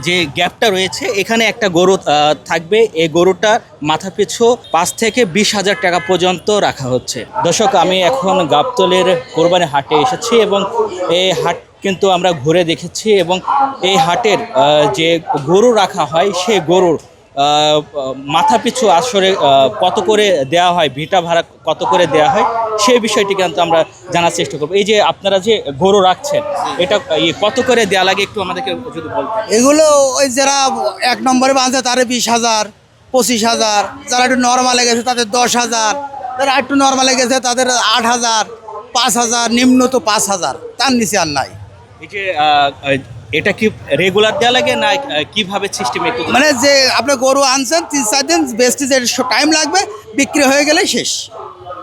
যে গ্যাপটা রয়েছে এখানে একটা গরু থাকবে। এই গরুটার মাথা পিছু 5 থেকে 20,000 টাকা পর্যন্ত রাখা হচ্ছে। দর্শক, আমি এখন গাবতলীর কোরবানি হাটে এসেছি এবং এই হাট কিন্তু আমরা ঘুরে দেখেছি এবং এই হাটের যে গরু রাখা হয় সেই গরুর মাথা পিছু আসলে কত করে দেওয়া হয়, ভিটা ভাড়া কত করে দেওয়া হয় সেই বিষয়টি কিন্তু আমরা জানার চেষ্টা করবো। এই যে আপনারা যে গরু রাখছেন এটা কত করে দেওয়া লাগে একটু আমাদেরকে যদি বলতেন। এগুলো ওই যারা 1 নম্বরে বাঁধছে তাদের 20,000, 25,000, যারা একটু নর্মালে গেছে তাদের 10,000, যারা একটু নর্মালে গেছে তাদের 8,000, 5,000, নিম্ন তো 5,000, তার নিচে আর নাই। এই যে এটা কি রেগুলার দেওয়া লাগে না কিভাবে সিস্টেম একটু মানে যে আপনি গরু আনছেন 3-4 দিন বেস্টি যে টাইম লাগবে, বিক্রি হয়ে গেলে শেষ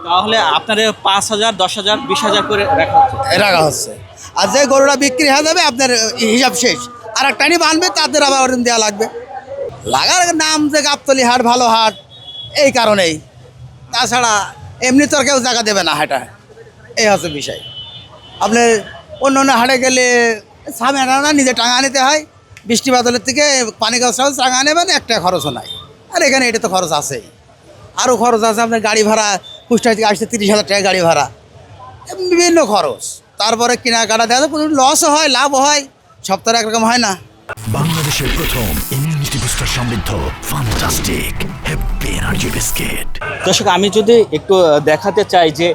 তাহলে আপনাদের 5,000, 10,000, 20,000 করে রাখা হচ্ছে। আর যে গরুটা বিক্রি হয়ে যাবে আপনার হিসাব শেষ। আর একটা টাইম আনবে তাদের আবার দেওয়া লাগবে। লাগার নাম যে গাবতলী হাট ভালো হাট এই কারণেই, তাছাড়া এমনি তো আর কেউ জায়গা দেবে না হাটে, এই হচ্ছে বিষয়। আপনি অন্য অন্য হাটে গেলে সামনে না নিজে টাঙা নিতে হয়, বৃষ্টি বাদলের থেকে পানি গাছ টাঙা নেবেন, একটা খরচও নাই। আর এখানে এটা তো খরচ আছেই, আরও খরচ আছে। আপনার গাড়ি ভাড়া কুষ্টিয়া থেকে আসতে 30,000 টাকা গাড়ি ভাড়া, বিভিন্ন খরচ। তারপরে কেনাকাটা দেওয়া কোনো লসও হয়, লাভও হয়, সপ্তাহে একরকম হয় না। বাংলাদেশের প্রথম ইমিউনিটি বুস্টার সমৃদ্ধ ফ্যান্টাস্টিক হ্যাপি এনার্জি বিস্কিট। দর্শক, আমি যদি একটু দেখাতে চাই যে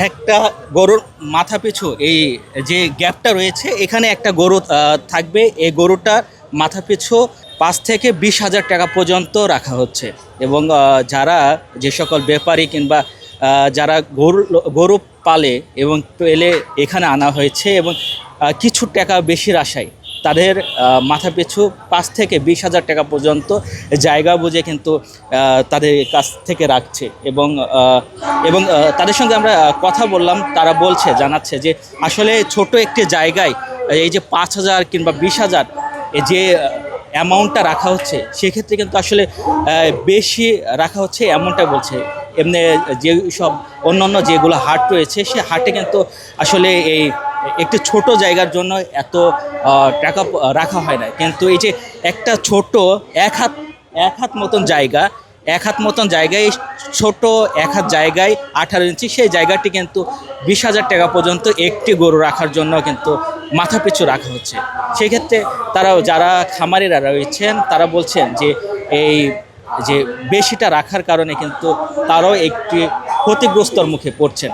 একটা গরুর মাথা পিছু এই যে গ্যাপটা রয়েছে এখানে একটা গরু থাকবে। এই গরুটার মাথা পিছু 5 থেকে 20,000 টাকা পর্যন্ত রাখা হচ্ছে এবং যারা যে সকল ব্যাপারী কিংবা যারা গরু পালে এবং পেলে এখানে আনা হয়েছে এবং কিছু টাকা বেশির আশায় তাদের মাথা পিছু 5 থেকে 20,000 টাকা পর্যন্ত জায়গা বুঝে কিন্তু তাদের কাছ থেকে রাখছে এবং তাদের সঙ্গে আমরা কথা বললাম। তারা জানাচ্ছে যে আসলে ছোট একটি জায়গায় এই যে 5,000 কিংবা 20,000 যে অ্যামাউন্টটা রাখা হচ্ছে সেক্ষেত্রে কিন্তু আসলে বেশি রাখা হচ্ছে এমনটা বলছে। এমনি যে সব অন্যান্য যেগুলো হাট রয়েছে সে হাটে কিন্তু আসলে এই একটি ছোট জায়গার জন্য এত টাকা রাখা হয় না, কিন্তু এই যে একটা ছোট এক হাত মতন জায়গায় ছোট 1 হাত জায়গায় 18 ইঞ্চি সেই জায়গাটি কিন্তু 20,000 টাকা পর্যন্ত একটি গরু রাখার জন্য কিন্তু মাথা পিছু রাখা হচ্ছে। সেক্ষেত্রে যারা খামারিরা রয়েছেন তারা বলছেন যে এই যে বেশিটা রাখার কারণে কিন্তু তারাও একটি ক্ষতিগ্রস্তর মুখে পড়ছেন।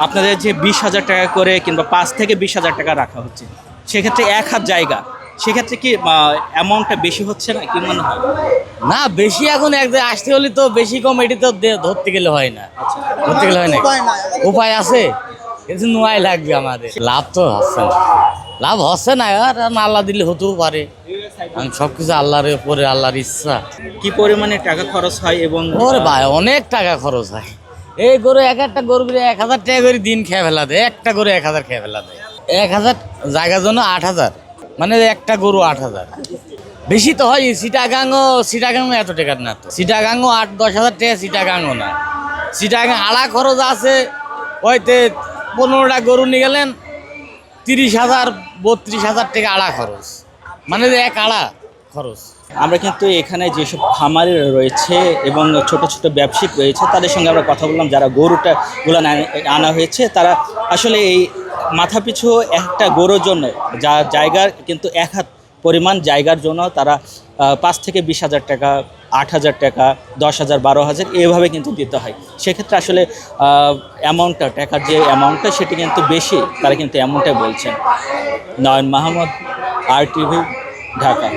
আপনাদের যে 20,000 টাকা করে কিংবা 5 থেকে 20,000 টাকা রাখা হচ্ছে সেক্ষেত্রে 1 হাত জায়গা, সেক্ষেত্রে কি অ্যামাউন্টটা বেশি হচ্ছে না কি মনে হয়? না, বেশি এখন এক জায়গায় আসতে হলে তো বেশি কম এটি তো ধরতে গেলে হয় না, ধরতে গেলে হয় না। উপায় আছে, কিন্তু নোয়াই লাগবে আমাদের। লাভ তো হচ্ছে না, লাভ হচ্ছে না। আর আল্লাহ দিলে হতেও পারে, সব কিছু আল্লাহর উপরে, আল্লাহর ইচ্ছা। কি পরিমাণে টাকা খরচ হয় এবং ওরে ভাই অনেক টাকা খরচ হয়। এই গরু একটা গরু 1,000 টাকা করে দিন খেয়ে ফেলা দেয়, একটা গরু 1,000 খেয়ে ফেলা দেয়। 1,000 জায়গার জন্য 8,000, মানে একটা গরু 8,000। বেশি তো হয়। সিটাগাংও এত টাকার না তো, সিটাগাংও 8-10,000 টাকা, সিটাগাংও না। সিটাগাং আড়া খরচ আছে, হয়তো 15টা গরু নিয়ে গেলেন 30,000-32,000 টাকা আড়া খরচ, মানে এক আড়া খরচ। আমরা কিন্তু এখানে যেসব খামারি রয়েছে এবং ছোট ছোট ব্যবসায়িক রয়েছে তাদের সঙ্গে আমরা কথা বললাম। যারা গরুগুলো আনা হয়েছে তারা আসলে এই মাথা পিছু একটা গরুর জন্য যা জায়গার কিন্তু 1 হাত পরিমাণ জায়গার জন্য তারা 5 থেকে 20,000 টাকা, 8,000 টাকা, 10,000, 12,000 এইভাবে কিন্তু দিতে হয়। সেক্ষেত্রে আসলে টাকার যে অ্যামাউন্টটা সেটি কিন্তু বেশি, তারা কিন্তু এমনটাই বলছেন। নয়ন মাহমুদ, RTV, ঢাকা।